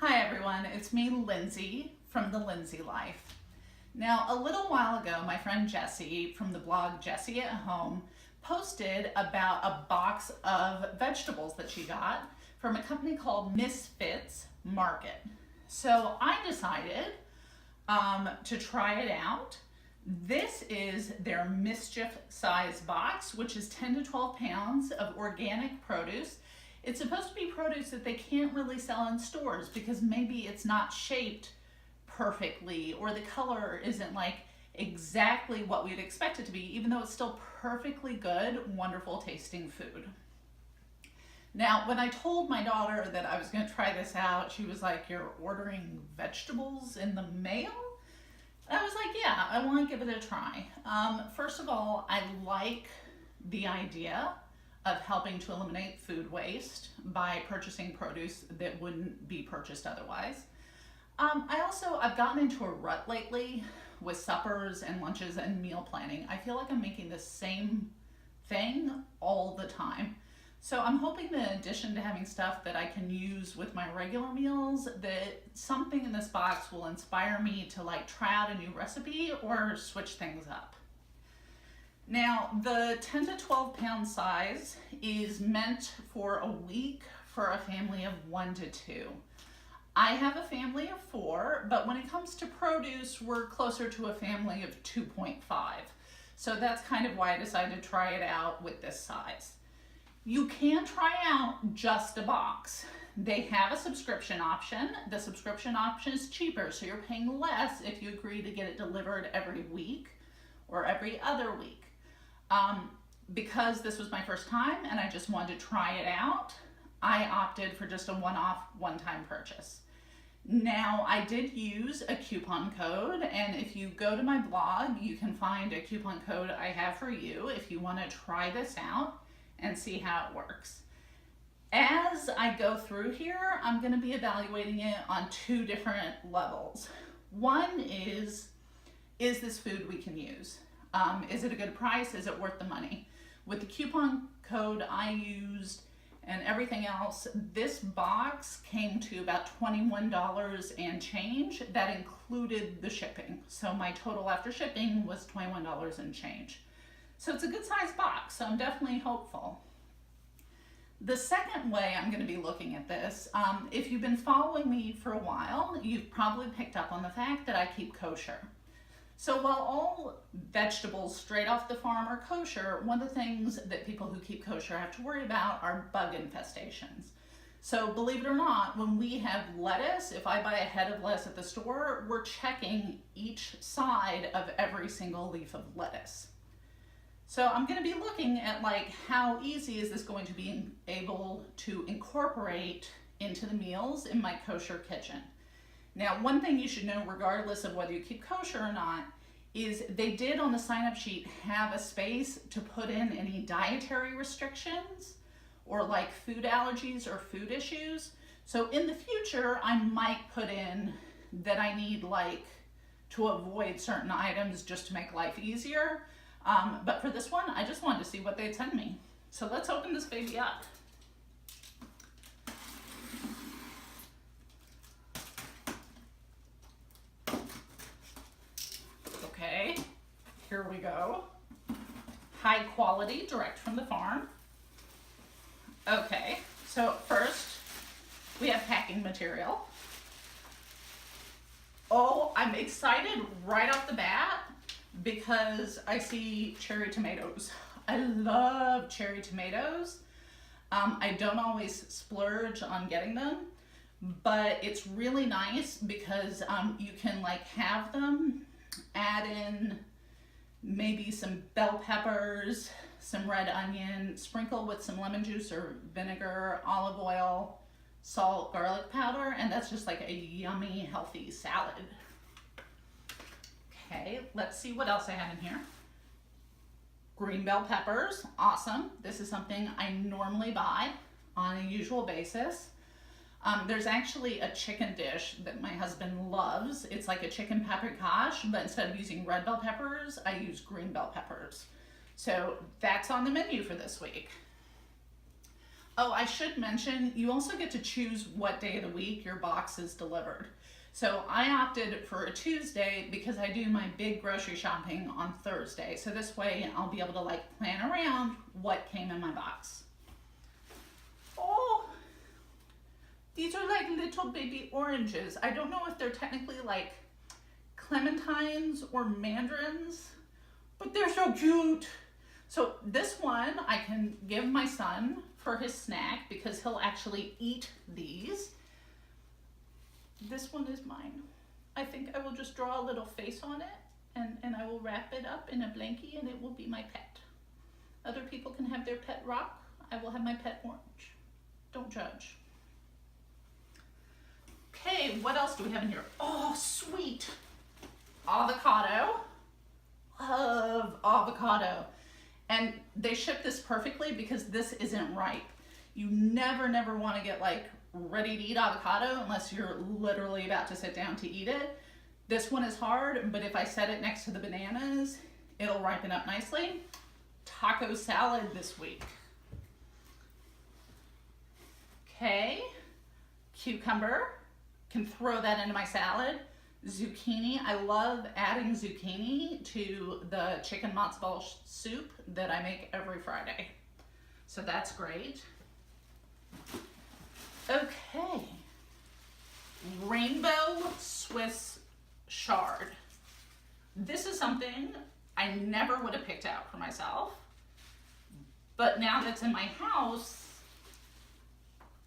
Hi everyone, it's me, Lindsay, from The Lindsay Life. Now, a little while ago, my friend Jessie from the blog Jessie at Home posted about a box of vegetables that she got from a company called Misfits Market. So I decided to try it out. This is their mischief size box, which is 10 to 12 pounds of organic produce. It's supposed to be produce that they can't really sell in stores because maybe it's not shaped perfectly or the color isn't like exactly what we'd expect it to be, even though it's still perfectly good, wonderful tasting food. Now, when I told my daughter that I was going to try this out, she was like, "You're ordering vegetables in the mail?" I was like, yeah, I want to give it a try. First of all, I like the idea of helping to eliminate food waste by purchasing produce that wouldn't be purchased otherwise. I've gotten into a rut lately with suppers and lunches and meal planning. I feel like I'm making the same thing all the time. So I'm hoping that in addition to having stuff that I can use with my regular meals, that something in this box will inspire me to like try out a new recipe or switch things up. Now, the 10 to 12 pound size is meant for a week for a family of 1 to 2. I have a family of 4, but when it comes to produce, we're closer to a family of 2.5. So that's kind of why I decided to try it out with this size. You can try out just a box. They have a subscription option. The subscription option is cheaper, so you're paying less if you agree to get it delivered every week or every other week. Because this was my first time and I just wanted to try it out, I opted for just a one-time purchase. Now, I did use a coupon code, and if you go to my blog, you can find a coupon code I have for you if you want to try this out and see how it works. As I go through here, I'm going to be evaluating it on 2 different levels. One is this food we can use? Is it a good price? Is it worth the money? With the coupon code I used and everything else, this box came to about $21 and change. That included the shipping. So my total after shipping was $21 and change. So it's a good sized box, so I'm definitely hopeful. The second way I'm going to be looking at this, if you've been following me for a while, you've probably picked up on the fact that I keep kosher. So while all vegetables straight off the farm are kosher, one of the things that people who keep kosher have to worry about are bug infestations. So believe it or not, when we have lettuce, if I buy a head of lettuce at the store, we're checking each side of every single leaf of lettuce. So I'm going to be looking at like how easy is this going to be able to incorporate into the meals in my kosher kitchen. Now, one thing you should know, regardless of whether you keep kosher or not, is they did on the sign-up sheet have a space to put in any dietary restrictions or like food allergies or food issues. So in the future, I might put in that I need like to avoid certain items just to make life easier. But for this one, I just wanted to see what they'd send me. So let's open this baby up. Okay, here we go. High quality, direct from the farm. Okay, so first we have packing material. Oh, I'm excited right off the bat because I see cherry tomatoes. I love cherry tomatoes. I don't always splurge on getting them, but it's really nice because you can like have them, add in maybe some bell peppers, some red onion, sprinkle with some lemon juice or vinegar, olive oil, salt, garlic powder, and that's just like a yummy, healthy salad. Okay, let's see what else I have in here. Green bell peppers, awesome. This is something I normally buy on a usual basis. There's actually a chicken dish that my husband loves. It's like a chicken paprikash, but instead of using red bell peppers, I use green bell peppers. So that's on the menu for this week. Oh, I should mention, you also get to choose what day of the week your box is delivered. So I opted for a Tuesday because I do my big grocery shopping on Thursday. So this way I'll be able to like plan around what came in my box. Oh, these are like little baby oranges. I don't know if they're technically like clementines or mandarins, but they're so cute. So this one I can give my son for his snack because he'll actually eat these. This one is mine. I think I will just draw a little face on it and I will wrap it up in a blankie and it will be my pet. Other people can have their pet rock. I will have my pet orange. Don't judge. Okay, what else do we have in here? Oh, sweet. Avocado. Love avocado. And they ship this perfectly because this isn't ripe. You never want to get like ready to eat avocado unless you're literally about to sit down to eat it. This one is hard, but if I set it next to the bananas, it'll ripen up nicely. Taco salad this week. Okay, cucumber, can throw that into my salad. Zucchini, I love adding zucchini to the chicken matzo ball soup that I make every Friday. So that's great. Okay, rainbow Swiss chard. This is something I never would have picked out for myself, but now that's in my house,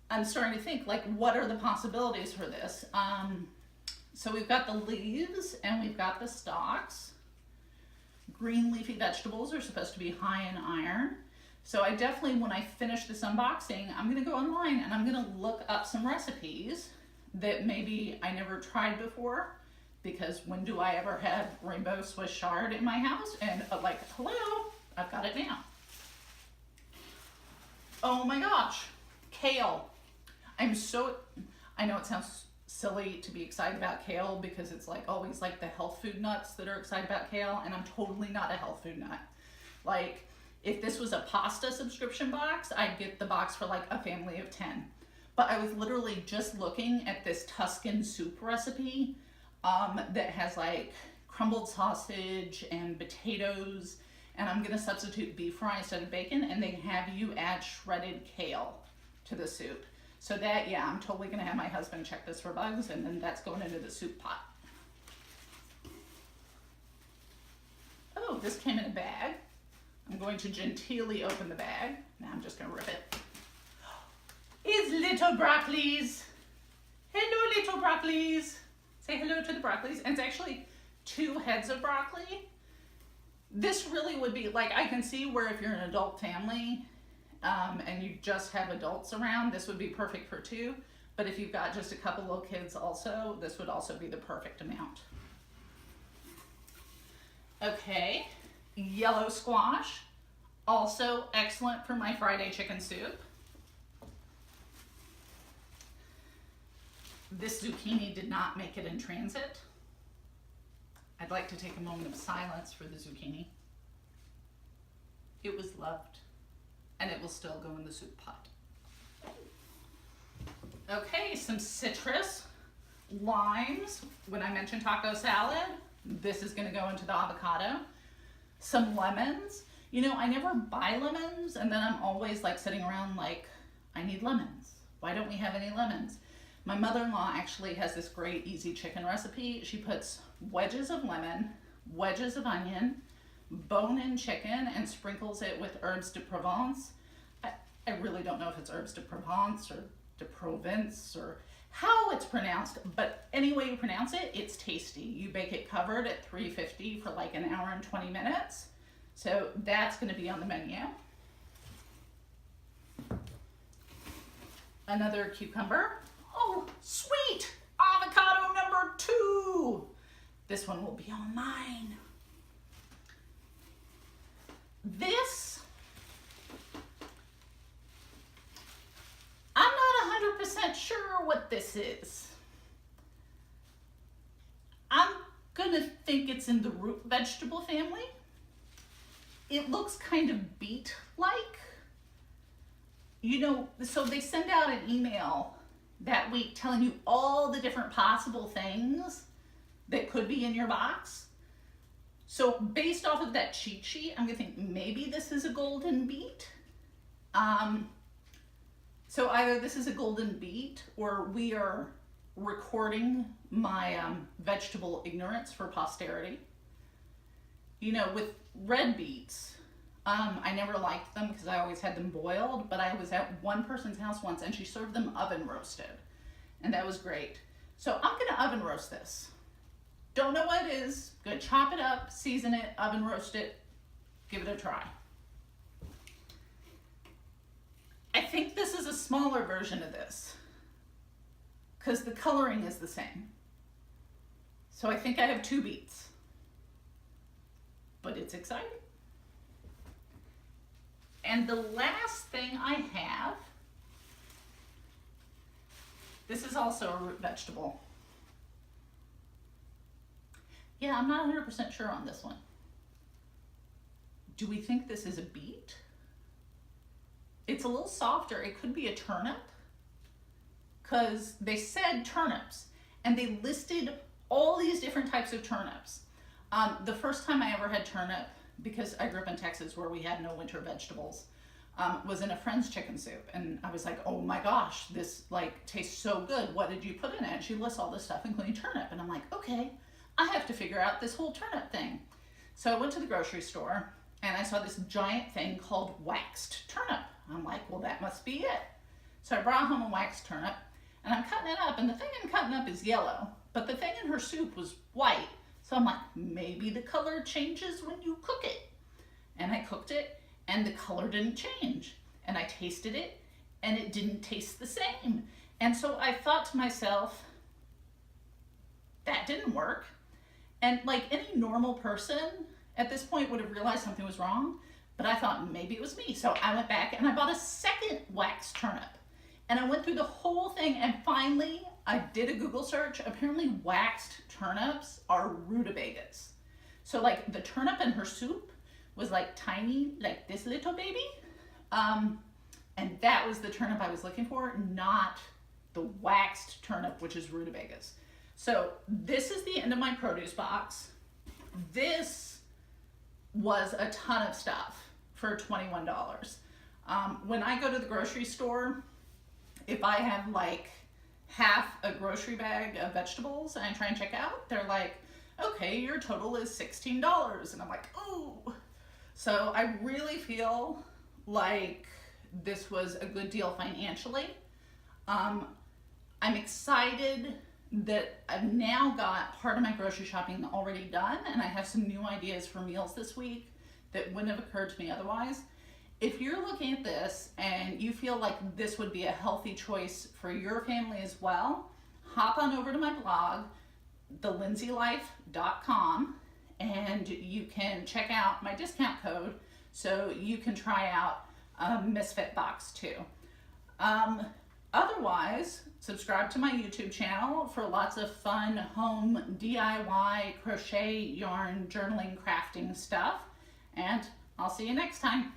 I'm starting to think like, what are the possibilities for this? So we've got the leaves and we've got the stalks. Green leafy vegetables are supposed to be high in iron. So I definitely, when I finish this unboxing, I'm gonna go online and I'm gonna look up some recipes that maybe I never tried before, because when do I ever have rainbow Swiss chard in my house? And like, hello, I've got it now. Oh my gosh, kale. I know it sounds silly to be excited about kale because it's like always like the health food nuts that are excited about kale, and I'm totally not a health food nut. Like, if this was a pasta subscription box, I'd get the box for like a family of 10. But I was literally just looking at this Tuscan soup recipe that has like crumbled sausage and potatoes, and I'm gonna substitute beef fry instead of bacon, and they have you add shredded kale to the soup. So that, yeah, I'm totally gonna have my husband check this for bugs, and then that's going into the soup pot. Oh, this came in a bag. I'm going to genteelly open the bag. Now I'm just gonna rip it. It's little broccolis. Hello, little broccolis. Say hello to the broccolis. And it's actually 2 heads of broccoli. This really would be, like, I can see where if you're an adult family and you just have adults around, this would be perfect for 2. But if you've got just a couple little kids also, this would also be the perfect amount. Okay, yellow squash, also excellent for my Friday chicken soup. This zucchini did not make it in transit. I'd like to take a moment of silence for the zucchini. It was loved, and it will still go in the soup pot. Okay, some citrus, limes. When I mentioned taco salad, this is gonna go into the avocado. Some lemons. You know, I never buy lemons, and then I'm always like sitting around like, I need lemons. Why don't we have any lemons? My mother-in-law actually has this great easy chicken recipe. She puts wedges of lemon, wedges of onion, bone-in chicken, and sprinkles it with herbes de Provence. I really don't know if it's herbes de Provence or de Provence or how it's pronounced, but any way you pronounce it, it's tasty. You bake it covered at 350 for like an hour and 20 minutes. So that's gonna be on the menu. Another cucumber. Oh, sweet! Avocado number 2. This one will be on mine. This, I'm not 100% sure what this is. I'm gonna think it's in the root vegetable family. It looks kind of beet-like. so they send out an email that week telling you all the different possible things that could be in your box. So based off of that cheat sheet, I'm gonna think maybe this is a golden beet. So either this is a golden beet or we are recording my vegetable ignorance for posterity. With red beets, I never liked them because I always had them boiled, but I was at one person's house once and she served them oven roasted, and that was great. So I'm gonna oven roast this. Don't know what it is, gonna chop it up, season it, oven roast it, give it a try. I think this is a smaller version of this because the coloring is the same. So I think I have 2 beets, but it's exciting. And the last thing I have, this is also a root vegetable. Yeah, I'm not 100% sure on this one. Do we think this is a beet? It's a little softer. It could be a turnip because they said turnips and they listed all these different types of turnips. The first time I ever had turnip, because I grew up in Texas where we had no winter vegetables, was in a friend's chicken soup. And I was like, oh my gosh, this tastes so good. What did you put in it? And she lists all this stuff, including turnip. And I'm like, okay, I have to figure out this whole turnip thing. So I went to the grocery store and I saw this giant thing called waxed turnip. I'm like, well, that must be it. So I brought home a waxed turnip and I'm cutting it up, and the thing I'm cutting up is yellow, but the thing in her soup was white. So I'm like, maybe the color changes when you cook it. And I cooked it and the color didn't change. And I tasted it and it didn't taste the same. And so I thought to myself, that didn't work. And like any normal person at this point would have realized something was wrong, but I thought maybe it was me. So I went back and I bought a second waxed turnip. And I went through the whole thing and finally I did a Google search. Apparently waxed turnips are rutabagas. So like the turnip in her soup was like tiny, like this little baby. And that was the turnip I was looking for, not the waxed turnip, which is rutabagas. So this is the end of my produce box. This was a ton of stuff for $21. When I go to the grocery store, if I have like half a grocery bag of vegetables and I try and check out, they're like, okay, your total is $16. And I'm like, ooh. So I really feel like this was a good deal financially. I'm excited that I've now got part of my grocery shopping already done, and I have some new ideas for meals this week that wouldn't have occurred to me otherwise. If you're looking at this and you feel like this would be a healthy choice for your family as well, hop on over to my blog, thelindsaylife.com, and you can check out my discount code so you can try out a Misfit box too. Otherwise, subscribe to my YouTube channel for lots of fun home DIY, crochet, yarn, journaling, crafting stuff, and I'll see you next time.